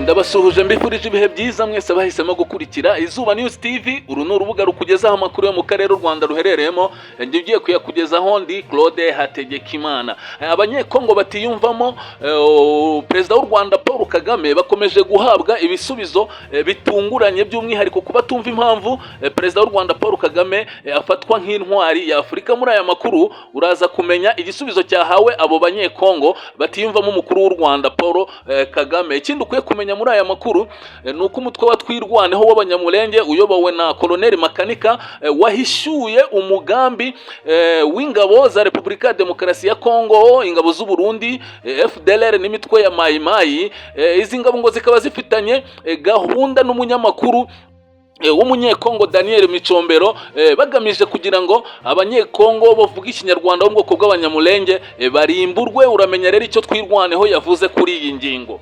Ndabasuhuje mbifurije ibihe byiza mwese bahisemo gukurikira Izuba News TV. Uru ni urubuga rukugezaho amakuru yo mu karere u Rwanda ruherereyemo. Njye ugiye kuyakugezaho ndi Claude Hategekimana. Abanyekongo batiyumvamo Perezida w'u Rwanda Paul Kagame bakomeje guhabwa ibisubizo bitunguranye, by'umwihariko kuba tumva impamvu Perezida w'u Rwanda Paul Kagame afatwa nk'intwari ya Afurika. Muri aya makuru uraza kumenya igisubizo cyahawe abo banyekongo batiyumvamo umukuru w'u Rwanda Paul Kagame. Ikindi ukwiye kumenya muri aya makuru nuko umutwe wa twirwaneho w'abanyamulenge uyobowe na Colonel Makanika wahishuye umugambi w'ingabo za Repubulika ya Demokarasi ya Kongo, ingabo z'u Burundi, FDLR n'imitwe ya Mai Mai. Izi ngabo ngo zikaba zifitanye gahunda n'umunyamakuru w'umunyekongo Daniel Micombero, bagamije kugira ngo abanyekongo bavuga ikinyarwanda bo mu bwoko bw'abanyamulenge barimburwe. Uramenya rero icyo twirwaneho yavuze kuri iyi ngingo.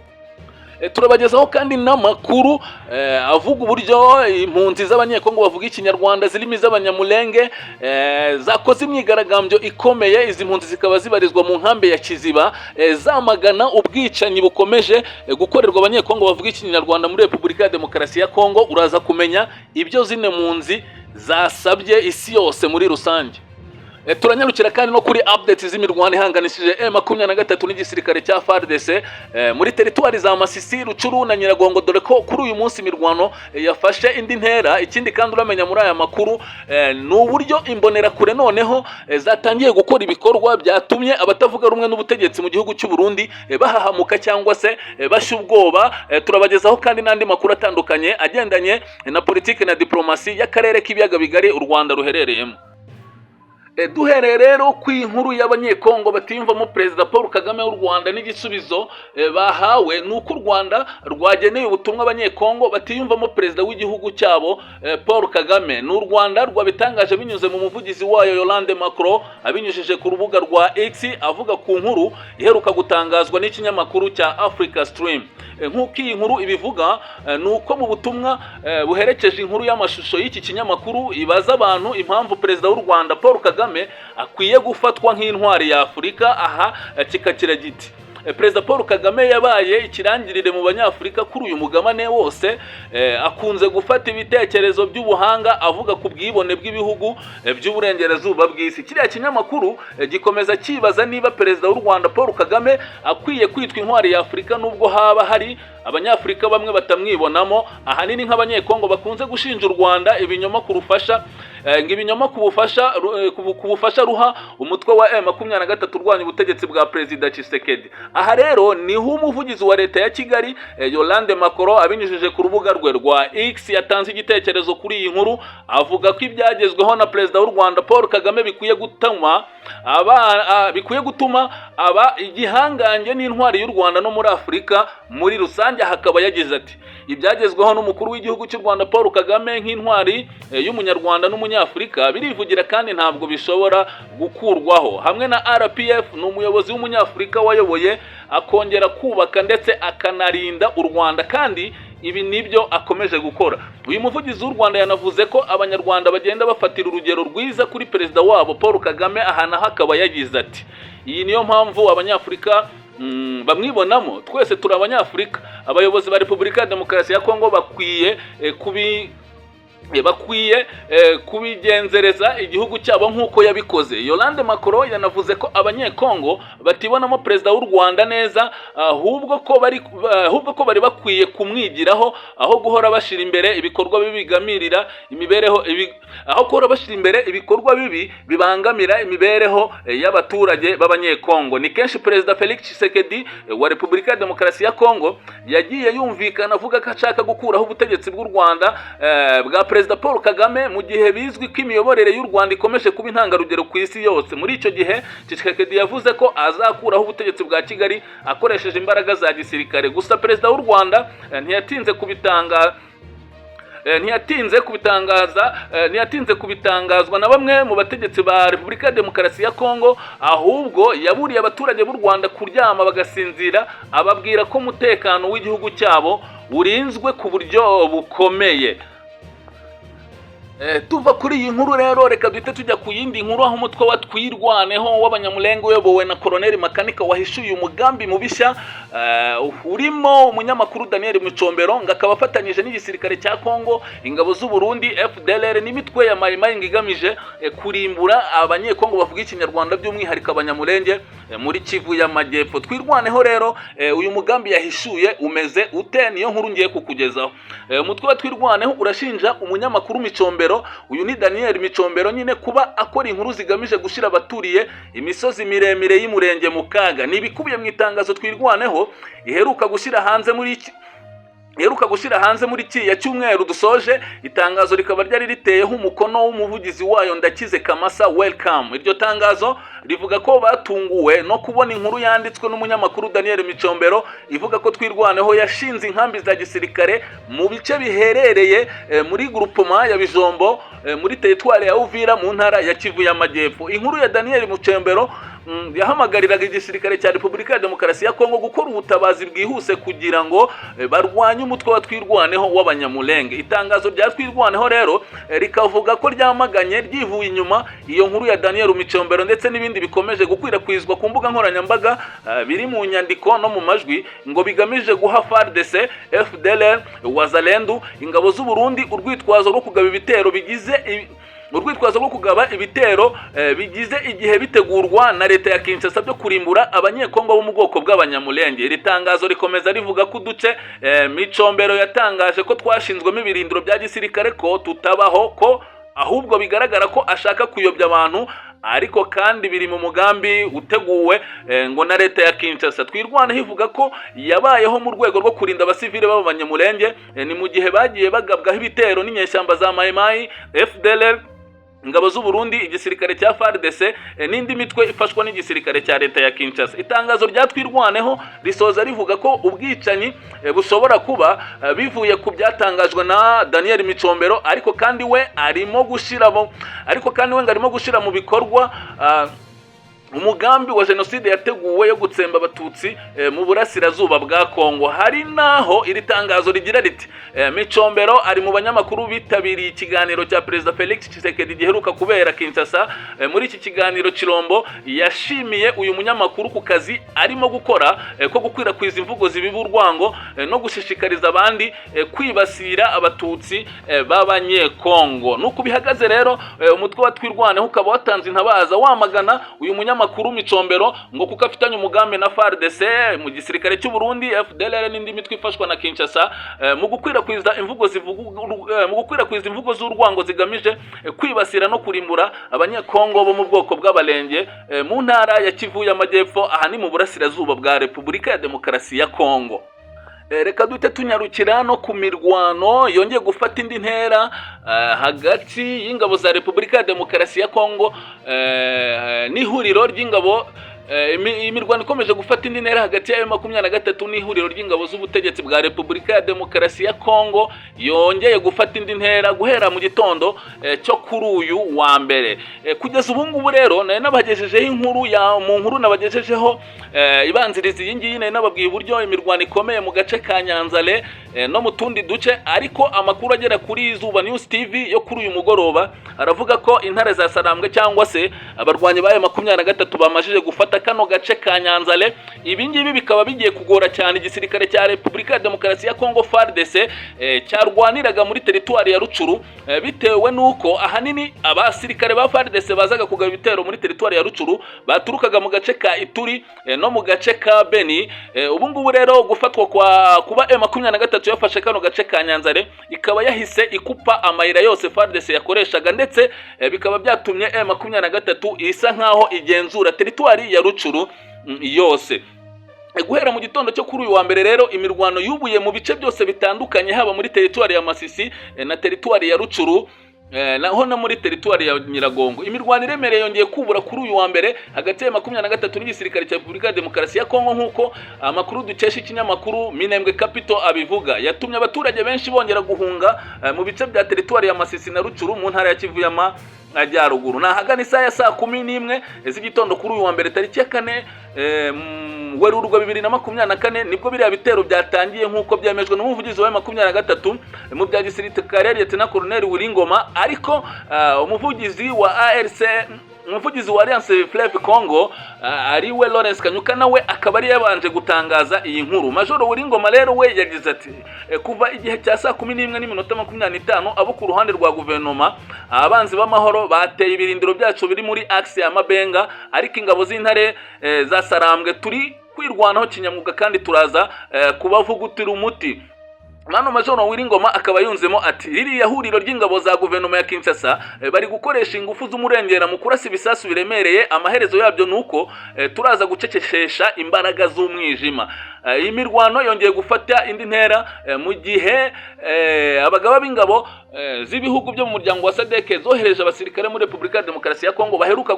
Turabagezaho kandi n'amakuru avuga uburyo impunzi z'abanyekongo bavuga ikinyarwanda zirimo iz'abanyamulenge zakoze imyigaragambyo ikomeye. Izi mpunzi zikaba zibarizwa mu nkambi ya Kiziba, zamagana ubwicanyi bukomeje gukorerwa abanyekongo bavuga ikinyarwanda muri Repubulika ya Demokarasi ya Kongo. Uraza kumenya ibyo zine mpunzi zasabye isi yose muri rusange. Turanyarukira kandi no kuri updates z'imirwano ihanganishije M23 n'igisirikare cya FARDC muri teritwari za Masisi, Rucuru na Nyiragongo, dore ko kuri uyu munsi imirwano yafashe indi ntera. Ikindi kandi uramenya muri aya makuru ni uburyo imbonerakure noneho zatangiye gukora ibikorwa byatumye abatavuga rumwe n'ubutegetsi mu gihugu cy'u Burundi bahahamuka cyangwa se basha ubwoba. Turabagezaho kandi n'andi makuru atandukanye agendanye na politiki na diplomasi y'akarere k'ibiyaga bigari u Rwanda ruherereyemo. Duhereye rero ku inkuru y'abanyekongo batiyumvamo Perezida Paul Kagame w'u Rwanda n'igisubizo bahawe, nuko u Rwanda rwageneye ubutumwa abanyekongo batiyumvamo Perezida w'igihugu cyabo Paul Kagame. N'u Rwanda rwabitangaje binyuze mu muvugizi wayo Yolande Macron abinyujije ku rubuga rwa X, avuga ku nkuru iheruka gutangazwa n'ikinyamakuru cya Africa Stream. Nk'uko iyi nkuru ibivuga, nuko mu butumwa buherekeje inkuru y'amashusho y'iki kinyamakuru ibaza abantu impamvu Perezida w'u Rwanda Paul Kagame akwiye gufatwa nk'intwari ya Afurika. Aha kikagira giti: Perezida Paul Kagame yabaye ikirangirire mu banyafurika kuri uyu mugabane wose. Akunze gufata ibitekerezo by'ubuhanga avuga ku bwibone bw'ibihugu by'uburengerazuba bw'isi. Kiriya kinyamakuru gikomeza kibaza niba Perezida w'u Rwanda Paul Kagame akwiye kwitwa intwari ya Afurika, nubwo haba hari abanyafurika bamwe batamwibonamo, ahanini nk'abanyekongo bakunze gushinja u Rwanda ibinyoma kurufasha ibinyoma kubufasha ruha umutwe wa M23 urwanya ubutegetsi bwa Perezida Tshisekedi. Aha rero niho umuvugizi wa leta ya Kigali Yolande Macron abinyujije ku rubuga rwe rwa X yatanze igitekerezo kuri iyi nkuru, avuga ko ibyagezweho na Perezida w'u Rwanda Paul Kagame bikwiye gutuma aba igihangange n'intwari y'u Rwanda no muri Afurika muri rusange. Hakaba yagize ati: ibyagezweho n'umukuru w'igihugu cy'u Rwanda Paul Kagame nk'intwari y'umunyarwanda n'umunyafurika birivugira kandi ntabwo bishobora gukurwaho. Hamwe na RPF, ni umuyobozi w'umunyafurika wayoboye akongera kubaka ndetse akanarinda u Rwanda, kandi ibi nibyo akomeje gukora. Uyu muvugizi w'u Rwanda yanavuze ko abanyarwanda bagenda bafatira urugero rwiza kuri Perezida wabo Paul Kagame. Aha naho akaba yagize ati: iyi niyo mpamvu abanyafurika bamwibonamo. Twese turi abanyafurika. Abayobozi ba Repubulika ya Demokarasi ya Kongo bakwiye kubigenzereza igihugu cyabo nk'uko yabikoze. Yolande Macron yanavuze ko abanyekongo batibonamo Perezida w'u Rwanda neza, ahubwo ko bari bakwiye kumwigiraho, aho guhora bashira imbere ibikorwa bibi bigamirira imibereho ibikorwa bibi bibangamira imibereho y'abaturage b'abanyekongo. Ni kenshi Perezida Felix Tshisekedi wa Repubulika ya Demokarasi ya Kongo yagiye yumvikana avuga ko ashaka gukuraho ubutegetsi bw'u Rwanda bwa Perezida Paul Kagame, mu gihe bizwi ko imiyoborere y'u Rwanda ikomeje kuba intangarugero ku isi yose. Muri icyo gihe Tshisekedi yavuze ko azakuraho ubutegetsi bwa Kigali akoresheje imbaraga za gisirikare. Gusa Perezida w'u Rwanda ntiyatinze kubitangazwa na bamwe mu bategetsi ba Repubulika ya Demokarasi ya Kongo, ahubwo yaburiye abaturage b'u Rwanda kuryama bagasinzira, ababwira ko umutekano w'igihugu cyabo urinzwe ku buryo bukomeye. Tuva kuri iyi nkuru rero reka duhite tujya ku yindi nkuru, aho umutwe wa Twirwaneho w'abanyamulenge uyobowe na Colonel Makanika wahishuye umugambi mubishya urimo umunyamakuru Daniel Micombero ngo akaba afatanyije n'igisirikare cya Kongo, ingabo z'u Burundi, FDLR n'imitwe ya Maimai igamije kurimbura abanyekongo bavuga ikinyarwanda by'umwihariko abanyamulenge muri Kivu y'Amajyepfo. Twirwaneho rero uyu mugambi yahishuye umeze ute, niyo nkuru ngiye kukugezaho. Umutwe wa Twirwaneho urashinja umunyamakuru Micombero, uyu ni Daniel Micombero nyine, kuba akora inkuru zigamije gushira abaturiye imisozi miremire y'umurenge mu kaga. Nibikubiye mu itangazo Twirwaneho iheruka gushyira hanze muri ya cyumweru dusoje. Itangazo rikaba ryari riteyeho umukono w'umuvugizi wayo Ndakize Kamasa Welcome. Iryo tangazo rivuga ko batunguwe no kubona inkuru yanditswe n'umunyamakuru Daniel Micombero ivuga ko Twirwaneho yashinze inkambi za gisirikare mu bice biherereye muri groupement ya Bijombo muri territoire ya Uvira mu ntara ya Kivu y'Amajyepfo. Inkuru ya Daniel Micombero yahamagariraga igisirikare cya Repubulika ya Demokarasi ya Kongo gukora ubutabazi bwihuse kugira ngo barwanye umutwe wa Twirwaneho w'abanyamulenge. Itangazo rya Twirwaneho rero rikavuga ko ryamaganye ryivuye inyuma iyo nkuru ya Daniel Micombero ndetse n'ibindi bikomeje gukwirakwizwa ku mbuga nkoranyambaga biri mu nyandiko no mu majwi ngo bigamije guha FARDC, FDLR, Wazalendo, ingabo z'u Burundi urwitwazo rwo kugaba ibitero bigize igihe bitegurwa na leta ya Kinshasa byo kurimbura abanyekongo bo mu bwoko bw'abanyamulenge. Iri tangazo rikomeza rivuga ko uduce Micombero yatangaje ko twashinzwemo ibirindiro bya gisirikare ko tutabaho, ko ahubwo bigaragara ko ashaka kuyobya abantu, ariko kandi biri mu mugambi uteguwe ngo na leta ya Kinshasa. Twirwaneho ivuga ko yabayeho mu rwego rwo kurinda abasivile b'abanyamulenge, ni mu gihe bagiye bagabwaho ibitero n'inyeshyamba za Maimai, FDLR, ingabo z'u Burundi, igisirikare cya FARDC n'indi mitwe ifashwa n'igisirikare cya leta ya Kinshasa. Itangazo rya Twirwaneho risoza rivuga ko ubwicanyi bushobora kuba bivuye ku byatangajwe na Daniel Micombero, ariko kandi we arimo gushira mu bikorwa umugambi wa jenoside yateguwe yo gutsemba abatutsi mu burasirazuba bwa Kongo. Hari naho iri tangazo rigira riti Micombero ari mu banyamakuru bitabiriye ikiganiro cya Perezida Felix Tshisekedi giheruka kubera Kinshasa. Muri iki kiganiro Chilombo yashimiye uyu munyamakuru ku kazi arimo gukora ko gukwirakwiza imvugo zibiba urwango no gushishikariza abandi kwibasira abatutsi b'abanyekongo. Nuko bihagaze rero umutwe wa Twirwaneho ukaba watanze intabaza wamagana uyu munyamakuru Micombero ngo kuko afitanye umugambi na FARDC, mu gisirikare cy'u Burundi, FDLR n'indi mitwe ifashwa na Kinshasa mu gukwirakwiza imvugo z'urwango zigamije kwibasira no kurimbura abanyekongo bo mu bwoko bw'abalenge mu ntara ya Kivu y'Amajyepfo, aha ni mu burasirazuba bwa Repubulika ya Demokarasi ya Kongo. Reka duhite tunyarukira no ku mirwano yongeye gufata indi ntera hagati y'ingabo za Repubulika ya Demokarasi ya Kongo n'ihuriro ry'ingabo. Imirwano ikomeje gufata indi ntera hagati ya M23 n'ihuriro ry'ingabo z'ubutegetsi bwa Repubulika ya Demokarasi ya Kongo yongeye gufata indi ntera guhera mu gitondo cyo kuri uyu wa mbere. Kugeza ubu ngubu rero nabagejejeho inkuru mu nkuru nabagejejeho ibanziriza iyi ngiyi, nababwiye uburyo imirwano ikomeye mu gace ka Nyanzale no mu tundi duce, ariko amakuru agera kuri Izuba News TV yo kuri uyu mugoroba aravuga ko intare za Sarambwe cyangwa se abarwanyi ba M23 bamajije gufata kano gace ka Nyanzale. Ibi ngibi bikaba bigiye kugora cyane igisirikare cya Repubulika ya Demokarasi ya Kongo FARDC cyarwaniraga muri territoire ya Rucuru, bitewe nuko ahanini abasirikare ba FARDC bazaga kugaba ibitero muri territoire ya Rucuru baturukaga mu gace ka Ituri no mu gace ka Beni. Ubu ngubu rero gufatwa kuba M23 yafashe kano gace ka Nyanzale ikaba yahise ikupa amayira yose FARDC yakoreshaga, ndetse bikaba byatumye M23 isa nkaho igenzura territoire ya Rucuru yose. Guhera mu gitondo cyo kuri uyu wa mbere rero imirwano yubuye mu bice byose bitandukanye, haba muri territoire ya Masisi na territoire ya Rucuru naho na muri territoire ya Nyiragongo. Imirwano iremereye yongeye kubura kuri uyu wa mbere hagati ya M23 n'igisirikare cya Repubulika ya Demokarasi ya Kongo, nkuko amakuru dukesha ikinyamakuru Minembwe Capital abivuga. Yatumye abaturage benshi bongera guhunga mu bice bya territoire ya Masisi na Rucuru mu ntara ya Kivu y'Amajyaruguru. Nahagana isaha ya 11 z'igitondo kuri uyu wa mbere tariki ya 4 Werurwe 2024 nibwo biriya bitero byatangiye nk'uko byemejwe n'umuvugizi wa M23 mu bya gisirikare Lieutenant Colonel Wiringoma, ariko umuvugizi wa ARC, umuvugizi wa Alliance Fleuve Congo ariwe Lawrence Kanyuka, nawe akaba ari yabanje gutangaza iyi nkuru. Major Wiringoma rero we yagize ati kuva igihe cya 11:25 abo ku ruhande rwa guverinoma abanzi b'amahoro bateye ibirindiro byacu biri muri axe ya Mabenga, ariko ingabo z'intare za Sarambwe turi kwirwanaho kinyamwuga kandi turaza kubavugutira umuti. Mano Major Wiringoma akaba yunzemo ati ririya huriro ry'ingabo za guverinoma ya Kinshasa bari gukoresha ingufu z'umurengera mu kurasa ibisasu biremereye, amaherezo yabyo nuko turaza gucecekesha imbaraga z'umwijima. Iyi mirwano yongeye gufata indi ntera mu gihe abagaba b'ingabo z'ibihugu byo mu muryango wa SADC zohereje abasirikare muri Repubulika ya Demokarasi ya Kongo baheruka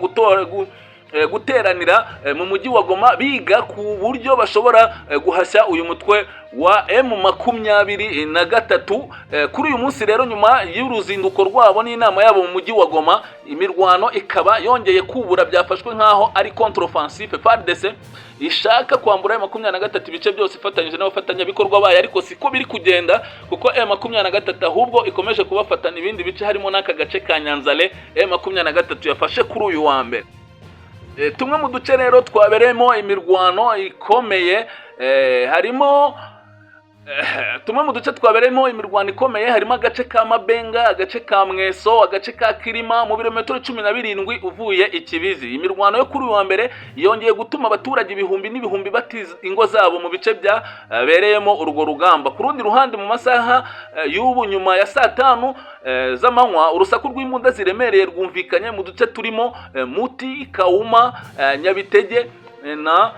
guteranira mu mujyi wa Goma biga ku buryo bashobora guhashya uyu mutwe wa M23. Kuri uyu munsi rero nyuma y'uruzinduko rwabo n'inama yabo mu mujyi wa Goma, imirwano ikaba yongeye kubura, byafashwe nkaho ari contre-offensive. FARDC ishaka kwambura M23 ibice byose ifatanyije n'abafatanyabikorwa bayo, ariko siko biri kugenda kuko M23 ahubwo ikomeje kubafatana ibindi bice harimo n'aka gace ka Nyanzale M23 yafashe kuri uyu wa mbere. Tumwe mu duce rero twabereyemo imirwano ikomeye harimo harimo agace ka Mabenga, agace ka Mweso, agace ka Kirima mu birometero 17 uvuye ikibizi. Imirwano yo kuri uwa mbere yongeye gutuma abaturage ibihumbi n'ibihumbi batiza ingo zabo mu bice bya bereyemo urwo rugamba. Ku rundi ruhande mu masaha y'ubu nyuma ya 5 z'amanywa urusaku rw'imbunda ziremereye rwumvikanye mu duce turimo Muti, Kauma, Nyabitege na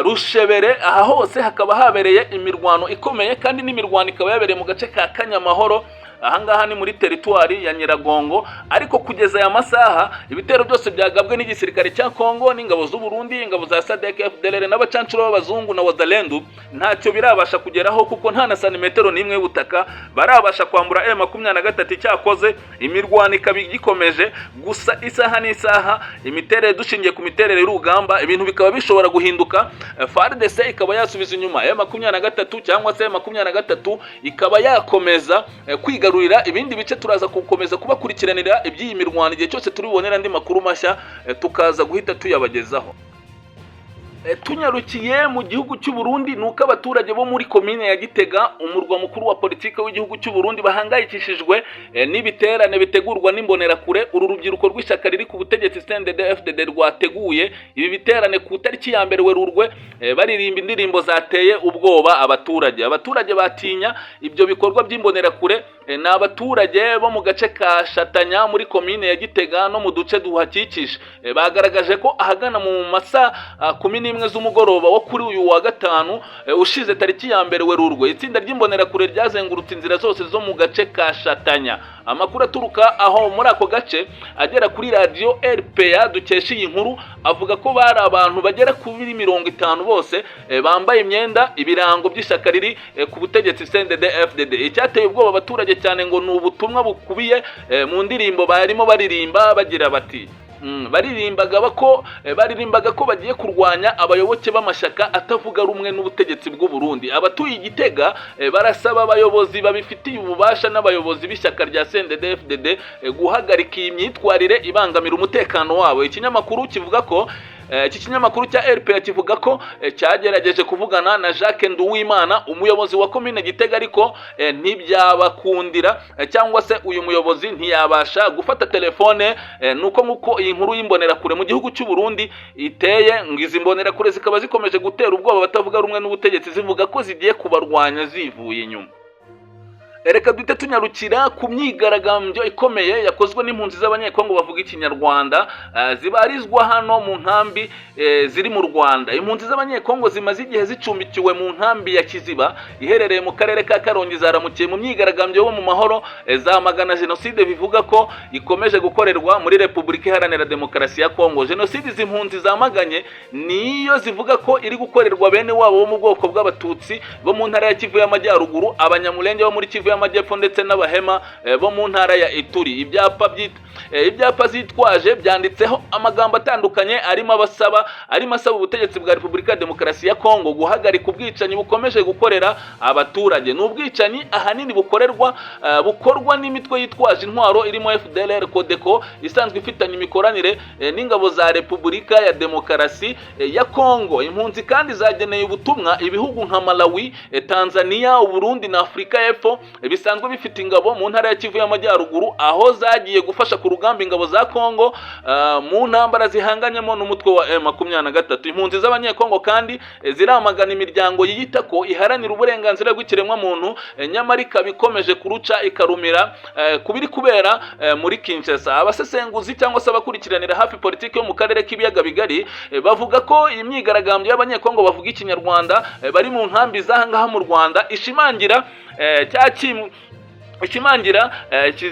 Rushebere. Aha hose hakaba habereye imirwano ikomeye, kandi n'imirwano ikaba yabereye mu gace ka Kanyamahoro, ahangaha ni muri teritwari ya Nyiragongo. Ariko kugeza aya masaha ibitero byose byagabwe n'igisirikare cya Kongo n'ingabo z'u Burundi, ingabo za SADC, FDLR n'abacancuro b'abazungu na Wazalendo ntacyo birabasha kugeraho, kuko nta na santimetero n'imwe y'ubutaka barabasha kwambura M23 cyakoze. Imirwano ikaba igikomeje, gusa isaha n'isaha imiterere dushingiye ku miterere y'urugamba ibintu bikaba bishobora guhinduka. FARDC ikaba yasubiza inyuma M23 cyangwa se M23 ikaba yakomeza kwiga ibindi bice. Turaza gukomeza kubakurikiranira iby'iyi mirwano igihe cyose turibonera andi makuru mashya tukaza guhita tuyabagezaho. Tunyarukiye mu gihugu cy'u Burundi, nuko abaturage bo muri komine ya Gitega, umurwa mukuru wa politike w'igihugu cy'u Burundi, bahangayikishijwe n'ibiterane bitegurwa n'imbonerakure. Uru rubyiruko rw'ishyaka riri ku butegetsi CNDD-FDD rwateguye ibi biterane ku tariki ya 1 Werurwe, baririmba indirimbo zateye ubwoba abaturage. Abaturage batinya ibyo bikorwa by'imbonerakure ni abaturage bo mu gace ka Shatanya muri komine ya Gitega no mu duce duhakikije. Bagaragaje ko ahagana mu masa 11 z'umugoroba wo kuri uyu wa gatanu ushize tariki ya 1 Werurwe, itsinda ry'imbonerakure ryazengurutse inzira zose zo mu gace ka Shatanya. Amakuru aturuka aho muri ako gace agera kuri radio RPA dukesha iyi nkuru avuga ko bari abantu bagera kuri 50 bose bambaye imyenda ibirango by'ishyaka riri ku butegetsi CNDD-FDD. Icyateye ubwoba abaturage cyane ngo ni ubutumwa bukubiye mu ndirimbo barimo baririmba bagira bati baririmbaga ko bagiye kurwanya abayoboke b'amashyaka atavuga rumwe n'ubutegetsi bw'u Burundi. Abatuye Igitega barasaba abayobozi babifitiye ububasha n'abayobozi b'ishyaka rya CNDD-FDD guhagarika iyi myitwarire ibangamira umutekano wabo. Iki kinyamakuru cya RPA kivuga ko cyagerageje kuvugana na Jacques Nduwimana, umuyobozi wa komine Gitega, ariko ntibyabakundira cyangwa se uyu muyobozi ntiyabasha gufata telefone. Nuko iyi nkuru y'imbonerakure mu gihugu cy'u Burundi iteye, ngo izi mbonerakure zikaba zikomeje gutera ubwoba batavuga rumwe n'ubutegetsi, zivuga ko zigiye kubarwanya zivuye inyuma. Reka duhite tunyarukira ku myigaragambyo ikomeye yakozwe n'impunzi z'abanyekongo bavuga ikinyarwanda zibarizwa hano mu nkambi ziri mu Rwanda. Impunzi z'abanyekongo zimaze igihe zicumbikiwe mu nkambi ya Kiziba iherereye mu karere ka Karongi zaramukiye mu myigaragambyo yo mu mahoro zamagana jenoside bivuga ko ikomeje gukorerwa muri Repubulika Iharanira Demokarasi ya Kongo. Jenoside izi mpunzi zamaganye niyo zivuga ko iri gukorerwa bene wabo bo mu bwoko bw'abatutsi bo mu ntara ya Kivu y'Amajyaruguru, abanyamulenge bo muri Kivu Kivu y'Amajyepfo ndetse n'abahema bo mu ntara ya Ituri. Ibyapa zitwaje byanditseho amagambo atandukanye arimo asaba ubutegetsi bwa Repubulika ya Demokarasi ya Kongo guhagarika ubwicanyi bukomeje gukorera abaturage. N'ubwicanyi ahanini bukorwa n'imitwe yitwaje intwaro irimo FDLR Codeco isanzwe ifitanye imikoranire n'ingabo za Repubulika ya Demokarasi ya Kongo. Impunzi kandi zageneye ubutumwa ibihugu nka Malawi, Tanzania, Burundi na Afrika y'Epfo bisanzwe bifite ingabo mu ntara ya Kivu y'Amajyaruguru, aho zagiye gufasha ku rugamba ingabo za Kongo mu ntambara zihanganyemo n'umutwe wa M23. Impunzi z'abanyekongo kandi ziramagana imiryango yiyita ko iharanira uburenganzira bw'ikiremwa muntu, nyamara ikaba ikomeje kuruca ikarumira kubiri kubera muri Kinshasa. Abasesenguzi cyangwa se abakurikiranira hafi politiki yo mu karere k'ibiyaga bigari bavuga ko imyigaragambyo y'abanyekongo bavuga ikinyarwanda bari mu nkambi z'ahangaha mu Rwanda ishimangira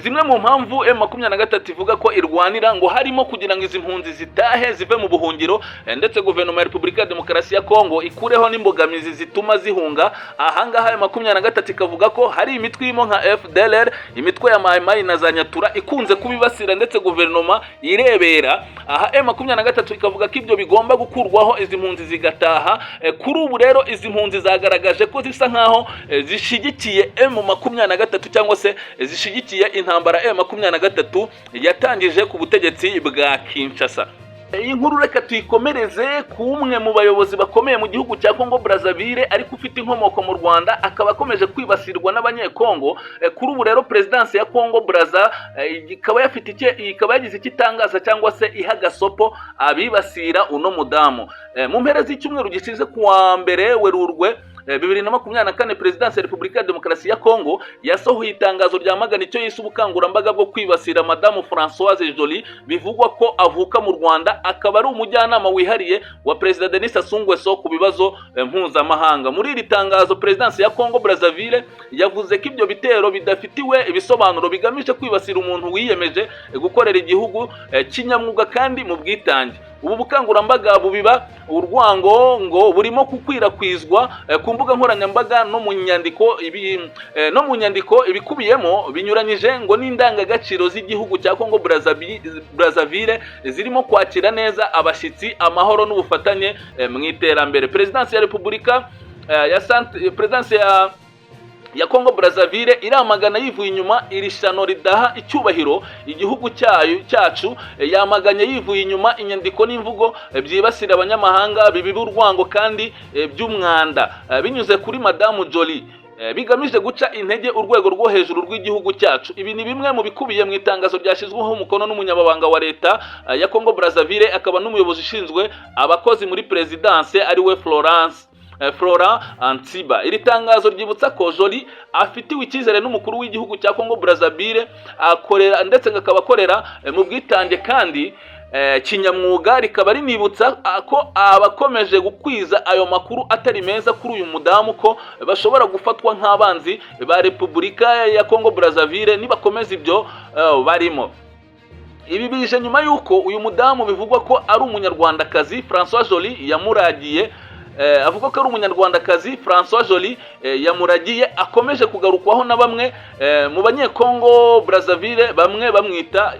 zimwe mu mpamvu M23 ivuga ko irwanira ngo harimo kugira ngo izi mpunzi zitahe zive mu buhungiro, ndetse guverinoma ya Repubulika ya Demokarasi ya Kongo ikureho n'imbogamizi zituma zihunga. Ahangaha M23 ikavuga ko hari imitwe irimo nka FDLR, imitwe ya Mai Mai na za Nyatura ikunze kubibasira ndetse guverinoma irebera. Aha M23 ikavuga ko ibyo bigomba gukurwaho izi mpunzi zigataha. Kuri ubu rero izi mpunzi zagaragaje ko zisa nkaho zishigikiye M23 cyangwa se zishigikiye intambara M23 yatangije ku butegetsi bwa Kinshasa. Iyi nkuru reka tuyikomereze ku umwe mu bayobozi bakomeye mu gihugu cya Congo Brazzaville ariko ufite inkomoko mu Rwanda, akaba akomeje kwibasirwa n'abanyekongo. Kuri ubu rero Presidence ya Congo Brazza ikaba yagize ikitangaza cyangwa se ihagasopo abibasira uno mudamu. Mu mpera z'icyumweru gishize kuwa mbere Werurwe 2024 Presidence ya Repubulika ya Demokarasi ya Kongo yasohoye itangazo ryamagana icyo yise ubukangurambaga bwo kwibasira Madame Françoise Joly bivugwa ko avuka mu Rwanda, akaba ari umujyanama wihariye wa President Denis Sassou Nguesso ku bibazo mpuzamahanga. Muri iri tangazo Presidence ya Congo Brazzaville yavuze ko ibyo bitero bidafitiwe ibisobanuro bigamije kwibasira umuntu wiyemeje gukorera igihugu kinyamwuga kandi mu bwitange. Ubu bukangurambaga bubiba urwango ngo burimo gukwirakwizwa ku mbuga nkoranyambaga no mu nyandiko ibikubiyemo binyuranyije ngo n'indangagaciro z'igihugu cya Congo Brazzaville zirimo kwakira neza abashyitsi, amahoro n'ubufatanye mu iterambere. Presidence ya Repubulika ya Congo Brazzaville iramagana yivuye inyuma iri shano ridaha icyubahiro igihugu cyacu, yamaganye yivuye inyuma inyandiko n'imvugo byibasira abanyamahanga bibiba urwango kandi by'umwanda binyuze kuri Madame Joly, bigamije guca intege urwego rwo hejuru rw'igihugu cyacu. Ibi ni bimwe mu bikubiye mu itangazo ryashyizweho umukono n'umunyamabanga wa leta ya Congo Brazzaville, akaba n'umuyobozi ushinzwe abakozi muri Presidence ariwe Florent Antsiba. Iri tangazo ryibutsa ko Joly afitiwe icyizere n'umukuru w'igihugu cya Congo Brazzaville akorera ndetse akaba akorera mu bwitange kandi kinyamwuga, rikaba rinibutsa ko abakomeje gukwiza ayo makuru atari meza kuri uyu mudamu ko bashobora gufatwa nk'abanzi ba Repubulika ya Congo Brazzaville nibakomeza ibyo barimo. Ibi bije nyuma y'uko uyu mudamu bivugwa ko ari umunyarwandakazi François Joly yamuragiye. Avuga ko ari umunyarwandakazi François Joly yamuragiye, akomeje kugarukwaho na bamwe mu banyekongo Brazzaville, bamwe bamwita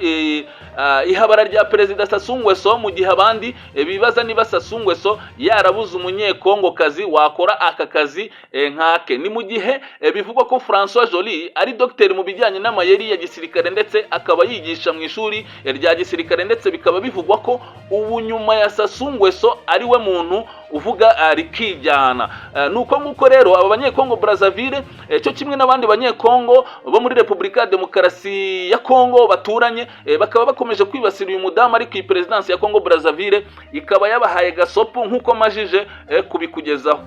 ihabara rya Perezida Sassou Nguesso, mu gihe abandi bibaza niba Sassou Nguesso yarabuze umunyekongo kazi wakora aka kazi nkake. Ni mu gihe bivugwa ko François Joly ari dogiteri mu bijyanye n'amayeri ya gisirikare ndetse akaba yigisha mu ishuri rya gisirikare, ndetse bikaba bivugwa ko ubu nyuma ya Sassou Nguesso ari we muntu uvuga rikijyana. Nuko nguko rero aba banyekongo Brazzaville cyo kimwe n'abandi banyekongo bo muri Repubulika ya Demokarasi ya Kongo baturanye bakaba bakomeje kwibasira uyu mudamu, ariko iyi Presidence ya Congo Brazzaville ikaba yabahaye gasopo nk'uko majije kubikugezaho.